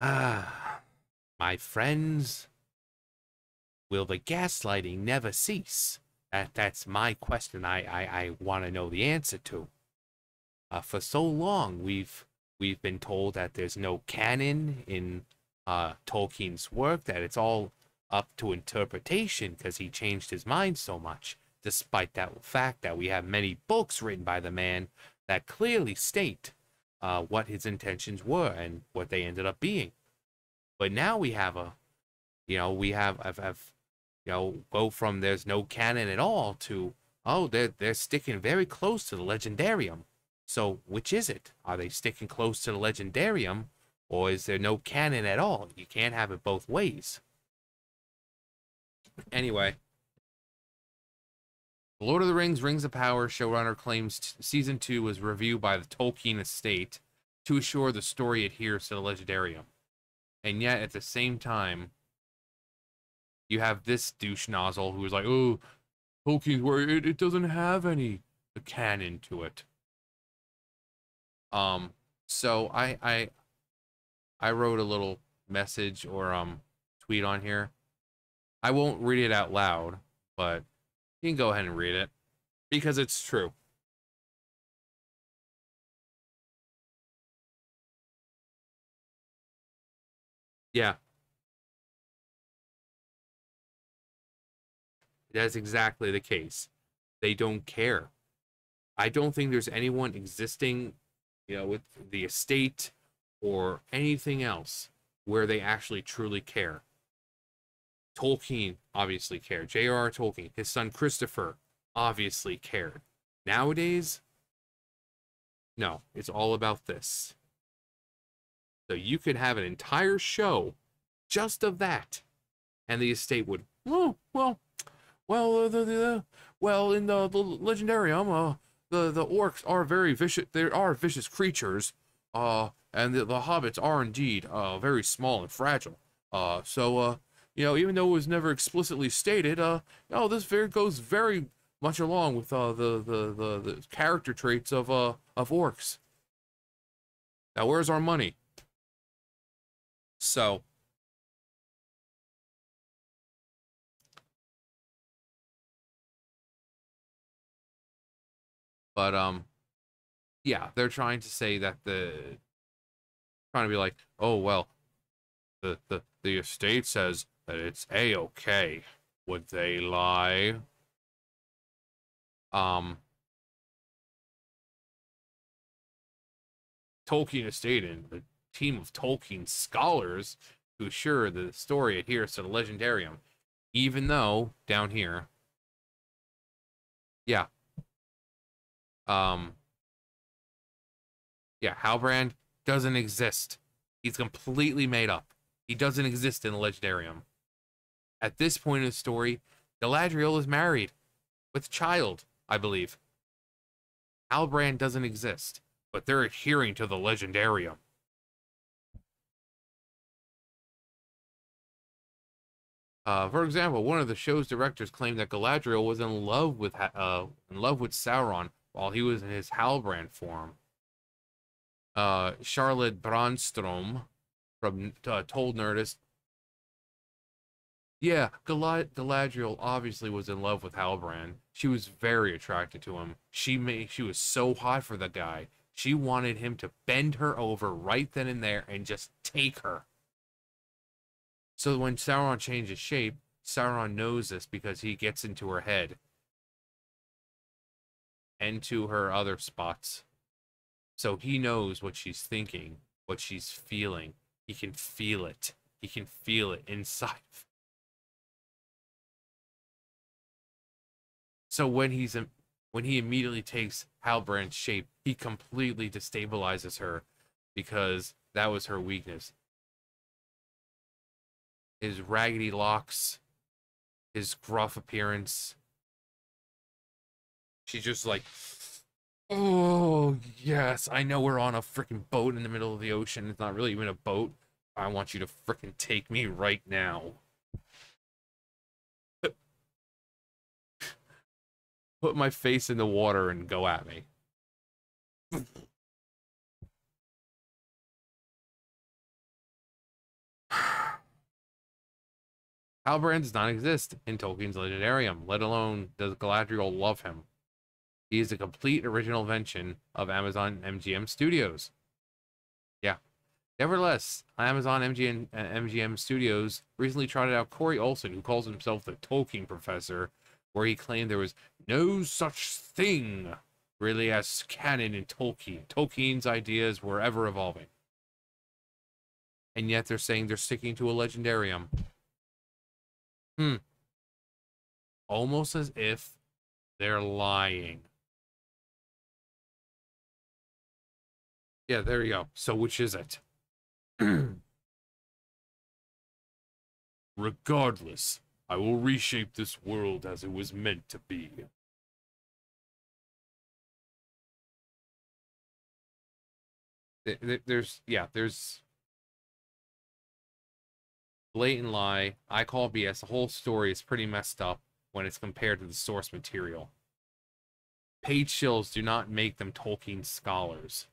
Ah, my friends, will the gaslighting never cease? That's my question. I want to know the answer to. For so long, we've been told that there's no canon in Tolkien's work, that it's all up to interpretation because he changed his mind so much. Despite that fact that we have many books written by the man that clearly state what his intentions were and what they ended up being. But now we have a, we have go from there's no canon at all to, oh, they're sticking very close to the legendarium. So which is it? Are they sticking close to the legendarium, or is there no canon at all? You can't have it both ways. Anyway, Lord of the Rings: Rings of Power showrunner claims season 2 was reviewed by the Tolkien estate to assure the story adheres to the legendarium. And yet, at the same time, you have this douche nozzle who is like, oh, Tolkien's where it doesn't have any canon to it. So I wrote a little message or tweet on here. I won't read it out loud, but you can go ahead and read it because it's true. Yeah, that's exactly the case. They don't care. I don't think there's anyone existing, with the estate or anything else where they actually truly care. Tolkien obviously cared. J.R.R. Tolkien, his son Christopher, obviously cared. Nowadays, no, it's all about this. So you could have an entire show just of that, and the estate would, oh, well, in the legendarium, the orcs are very vicious. They are vicious creatures, and the hobbits are indeed very small and fragile. Even though it was never explicitly stated, this goes very much along with the character traits of orcs. Now, where's our money? So, but yeah, they're trying to say that trying to be like, oh well, the estate says that it's a-okay. Would they lie? Um, Tolkien estate and the team of Tolkien scholars to assure the story adheres to the legendarium, even though down here, yeah, um, yeah, Halbrand doesn't exist. He's completely made up. He doesn't exist in the legendarium. At this point in the story, Galadriel is married with a child, I believe. Halbrand doesn't exist, but they're adhering to the legendarium. For example, one of the show's directors claimed that Galadriel was in love with Sauron while he was in his Halbrand form. Charlotte Brandstrom from told Nerdist, yeah, Galadriel obviously was in love with Halbrand. She was very attracted to him. She was so hot for the guy. She wanted him to bend her over right then and there and just take her. So when Sauron changes shape, Sauron knows this because he gets into her head and to her other spots. So he knows what she's thinking, what she's feeling. He can feel it. He can feel it inside. So when he immediately takes Halbrand's shape, he completely destabilizes her because that was her weakness. His raggedy locks, his gruff appearance. She's just like, oh, yes, I know we're on a freaking boat in the middle of the ocean. It's not really even a boat. I want you to freaking take me right now. Put my face in the water and go at me. Halbrand does not exist in Tolkien's Legendarium, let alone does Galadriel love him. He is a complete original invention of Amazon MGM Studios. Yeah. Nevertheless, Amazon MGM Studios recently trotted out Corey Olsen, who calls himself the Tolkien Professor, where he claimed there was no such thing really as canon in Tolkien. Tolkien's ideas were ever evolving. And yet they're saying they're sticking to a legendarium. Almost as if they're lying. Yeah, there you go. So which is it? Regardless, I will reshape this world as it was meant to be. There's blatant lie. I call BS. The whole story is pretty messed up when it's compared to the source material. Page shills do not make them Tolkien scholars.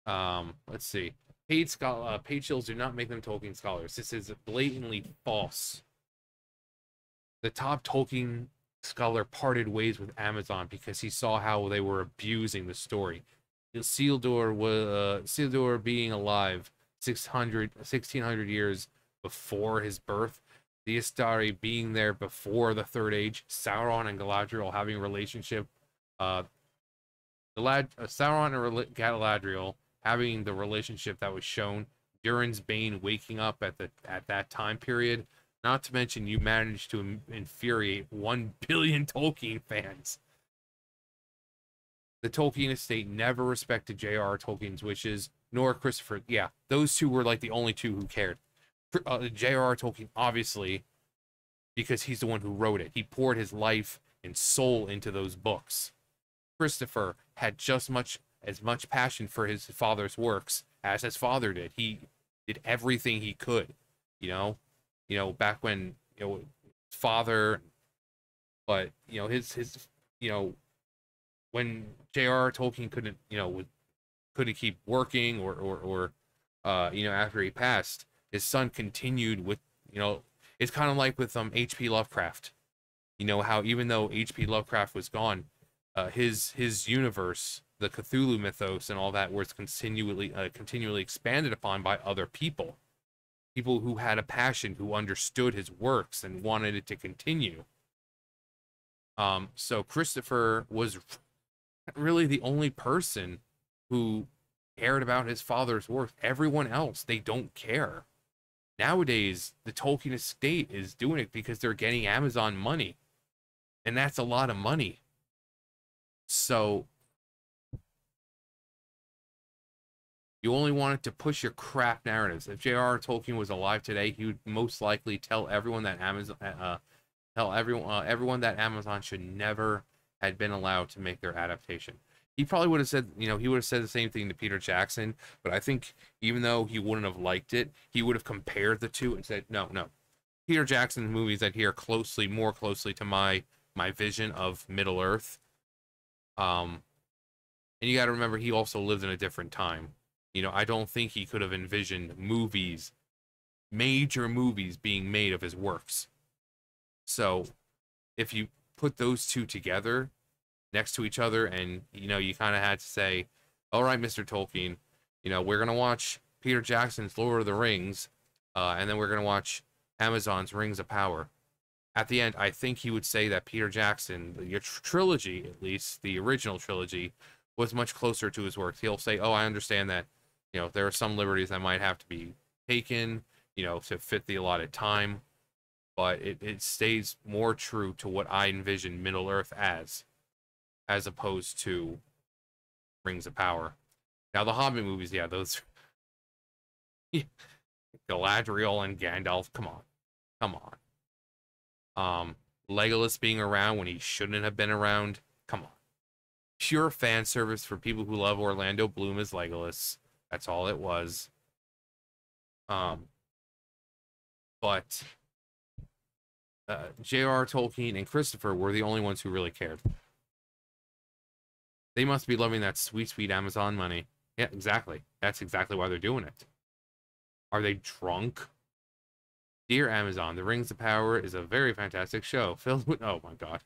Let's see. Page shills do not make them Tolkien scholars. This is blatantly false. The top Tolkien scholar parted ways with Amazon because he saw how they were abusing the story. Isildur being alive 1600 years before his birth, the Istari being there before the Third Age, Sauron and Galadriel having a relationship, Sauron and Galadriel having the relationship that was shown, Durin's Bane waking up at that time period. Not to mention, you managed to infuriate 1 billion Tolkien fans. The Tolkien estate never respected J.R.R. Tolkien's wishes, nor Christopher. Yeah, those two were like the only two who cared. J.R.R. Tolkien, obviously, because he's the one who wrote it. He poured his life and soul into those books. Christopher had just as much passion for his father's works as his father did. He did everything he could, back when, father, but, his when J.R.R. Tolkien couldn't keep working or after he passed, his son continued with, it's kind of like with H.P. Lovecraft. How even though H.P. Lovecraft was gone, his universe, the Cthulhu mythos and all that, was continually expanded upon by other people who had a passion, who understood his works and wanted it to continue. So Christopher was really the only person who cared about his father's work. Everyone else, they don't care. Nowadays, the Tolkien estate is doing it because they're getting Amazon money, and that's a lot of money. So you only wanted to push your crap narratives. If J.R.R. Tolkien was alive today, he would most likely tell everyone that everyone that Amazon should never had been allowed to make their adaptation. He probably would have said, he would have said the same thing to Peter Jackson, but I think even though he wouldn't have liked it, he would have compared the two and said, no. Peter Jackson's movies adhere more closely to my vision of Middle Earth. And you got to remember, he also lived in a different time. I don't think he could have envisioned major movies being made of his works. So if you put those two together next to each other, and you kind of had to say, all right, Mr. Tolkien, we're gonna watch Peter Jackson's Lord of the Rings, and then we're gonna watch Amazon's Rings of Power. At the end, I think he would say that Peter Jackson, your trilogy, at least the original trilogy, was much closer to his works. He'll say, oh, I understand that there are some liberties that might have to be taken to fit the allotted time, but it stays more true to what I envision Middle Earth as opposed to Rings of Power. Now, the Hobbit movies, yeah, those Galadriel and Gandalf, come on. Legolas being around when he shouldn't have been around, come on. Pure fan service for people who love Orlando Bloom as Legolas. That's all it was. But J.R.R. Tolkien and Christopher were the only ones who really cared. They must be loving that sweet, sweet Amazon money. Yeah, exactly. That's exactly why they're doing it. Are they drunk? Dear Amazon, The Rings of Power is a very fantastic show filled with... Oh my god.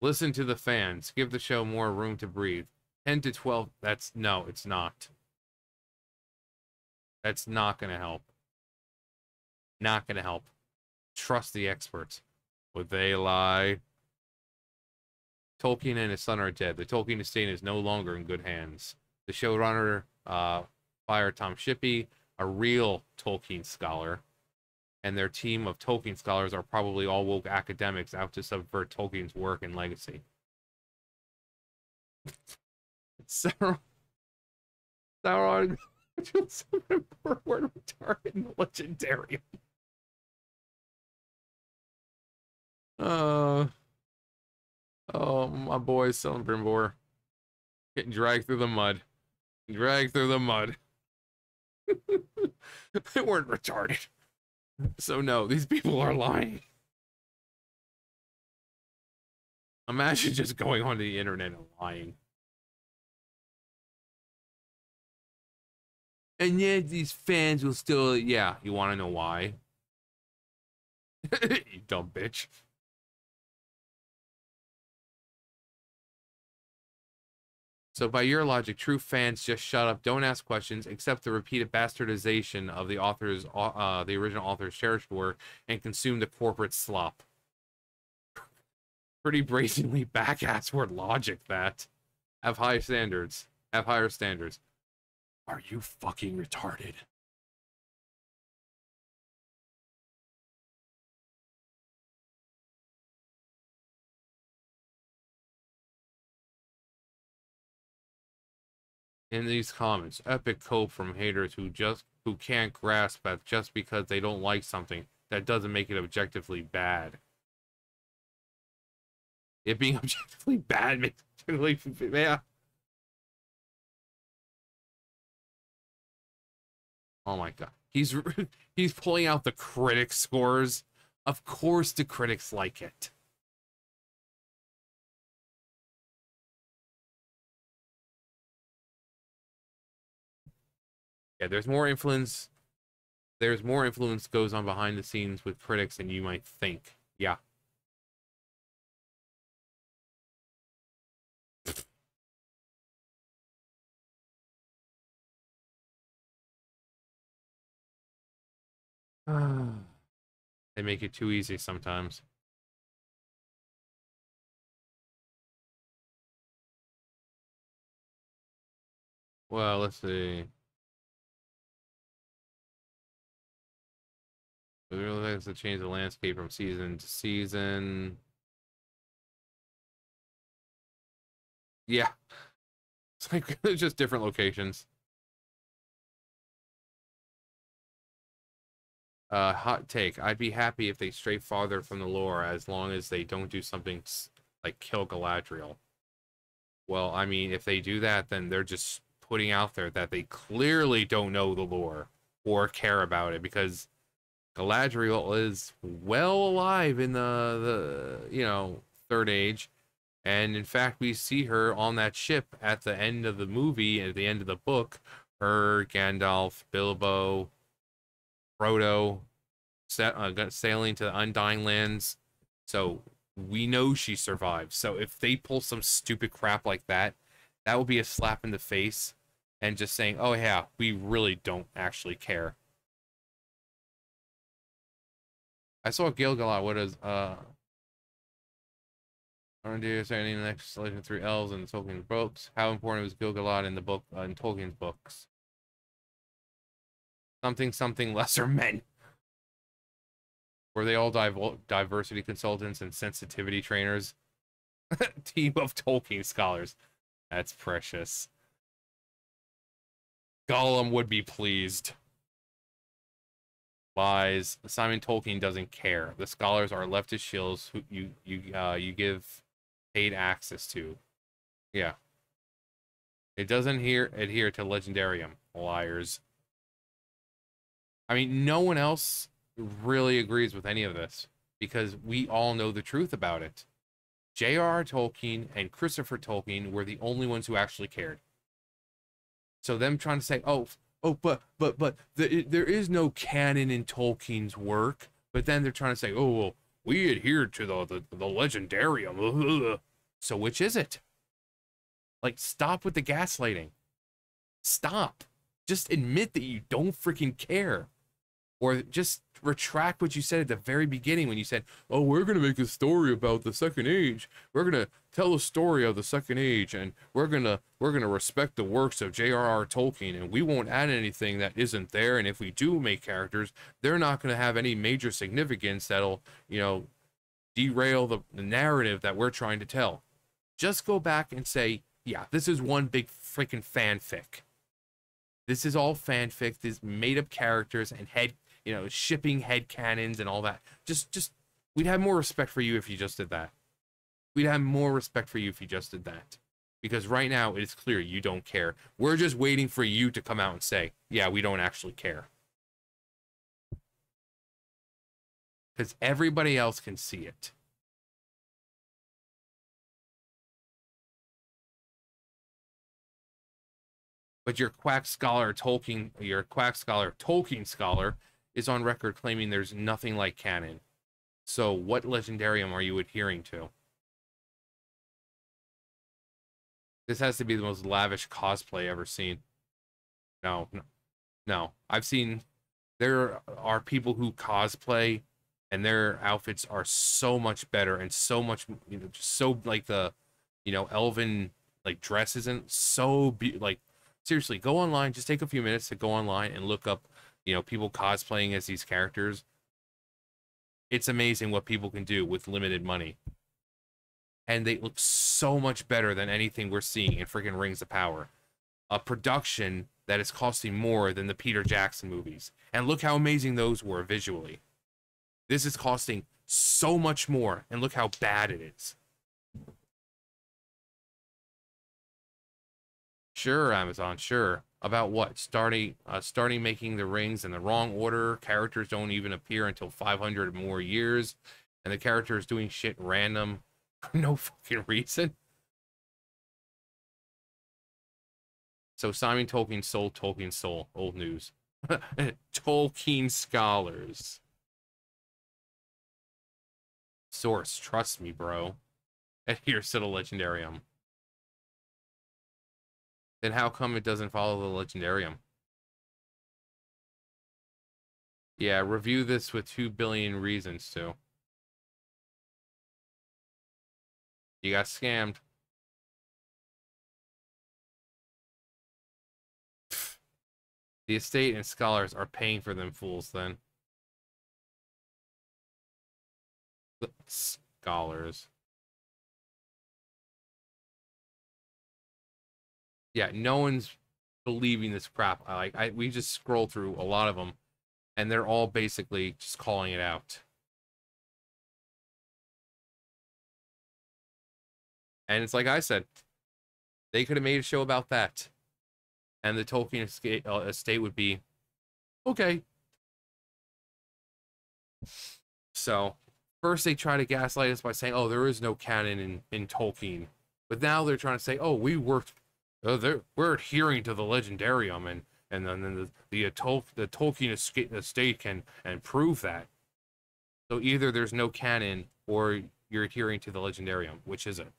Listen to the fans. Give the show more room to breathe. 10 to 12... That's... No, it's not. That's not gonna help. Not gonna help. Trust the experts. Would they lie? Tolkien and his son are dead. The Tolkien estate is no longer in good hands. The showrunner fired Tom Shippey, a real Tolkien scholar, and their team of Tolkien scholars are probably all woke academics out to subvert Tolkien's work and legacy. Sauron word retarded in the Legendarium. Oh, my boy, Celebrimbor. Getting dragged through the mud. Dragged through the mud. They weren't retarded. So no, these people are lying. Imagine just going onto the internet and lying. And yet these fans will still... Yeah, you want to know why? You dumb bitch. So by your logic, true fans just shut up, don't ask questions, accept the repeated bastardization of the author's, the original author's cherished work, and consume the corporate slop. Pretty brazenly back-assward logic, that. Have high standards. Have higher standards. Are you fucking retarded? In these comments, epic cope from haters who can't grasp that just because they don't like something, that doesn't make it objectively bad. It being objectively bad makes it objectively bad. Oh my god. He's pulling out the critic scores. Of course the critics like it. Yeah, there's more influence goes on behind the scenes with critics than you might think. Yeah. They make it too easy sometimes. Well, let's see. It really has to change the landscape from season to season. Yeah. It's like it's just different locations. Hot take. I'd be happy if they stray farther from the lore as long as they don't do something like kill Galadriel. Well, I mean, if they do that, then they're just putting out there that they clearly don't know the lore or care about it, because Galadriel is well alive in the Third Age. And in fact, we see her on that ship at the end of the movie, at the end of the book. Her, Gandalf, Bilbo, Frodo, sailing to the Undying Lands. So we know she survived. So if they pull some stupid crap like that, that would be a slap in the face. And just saying, oh yeah, we really don't actually care. I saw Gil-galad. What is, I want to do understanding the next Legend 3 elves and Tolkien's books. How important was Gil-galad in the book, in Tolkien's books? Something lesser men. Were they all diversity consultants and sensitivity trainers? Team of Tolkien scholars. That's precious. Gollum would be pleased. Lies. Simon Tolkien doesn't care. The scholars are leftist shills who you give paid access to. Yeah. It doesn't adhere to Legendarium. Liars. I mean, no one else really agrees with any of this, because we all know the truth about it. J.R.R. Tolkien and Christopher Tolkien were the only ones who actually cared. So them trying to say, oh, oh, but there is no canon in Tolkien's work. But then they're trying to say, oh, well, we adhere to the legendarium. So which is it? Like, stop with the gaslighting. Stop. Just admit that you don't freaking care. Or just retract what you said at the very beginning when you said, oh, we're going to make a story about the Second Age. We're going to tell a story of the Second Age, and we're going to respect the works of J.R.R. Tolkien, and we won't add anything that isn't there. And if we do make characters, they're not going to have any major significance that'll, you know, derail the narrative that we're trying to tell. Just go back and say, yeah, this is one big freaking fanfic. This is all fanfic. These made up characters and shipping head cannons and all that. Just, we'd have more respect for you if you just did that. We'd have more respect for you if you just did that. Because right now, it's clear you don't care. We're just waiting for you to come out and say, yeah, we don't actually care. Because everybody else can see it. But your quack scholar Tolkien scholar is on record claiming there's nothing like canon. So what legendarium are you adhering to? This has to be the most lavish cosplay ever seen. No. I've seen, there are people who cosplay and their outfits are so much better and so much, just so like the, elven like dresses and so like, seriously, go online, just take a few minutes to go online and look up, people cosplaying as these characters. It's amazing what people can do with limited money. And they look so much better than anything we're seeing in freaking Rings of Power. A production that is costing more than the Peter Jackson movies. And look how amazing those were visually. This is costing so much more, and look how bad it is. Sure, Amazon, sure. About what? Starting making the rings in the wrong order. Characters don't even appear until 500 more years. And the character is doing shit random. No fucking reason. So Simon Tolkien sold Tolkien's soul. Old news. Tolkien scholars. Source, trust me, bro. Adheres to the Legendarium. Then how come it doesn't follow the Legendarium? Yeah, review this with 2 billion reasons to. You got scammed. The estate and scholars are paying for them fools then. The scholars. Yeah, no one's believing this crap. We just scroll through a lot of them, and they're all basically just calling it out. And it's like I said, they could have made a show about that, and the Tolkien estate would be okay. So first they try to gaslight us by saying, "Oh, there is no canon in Tolkien," but now they're trying to say, "Oh, we're adhering to the Legendarium, and then the Tolkien estate can prove that." So either there's no canon or you're adhering to the Legendarium, which is it?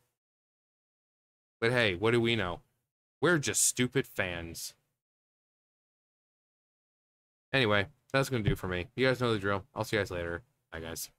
But hey, what do we know? We're just stupid fans. Anyway, that's gonna do for me. You guys know the drill. I'll see you guys later. Bye, guys.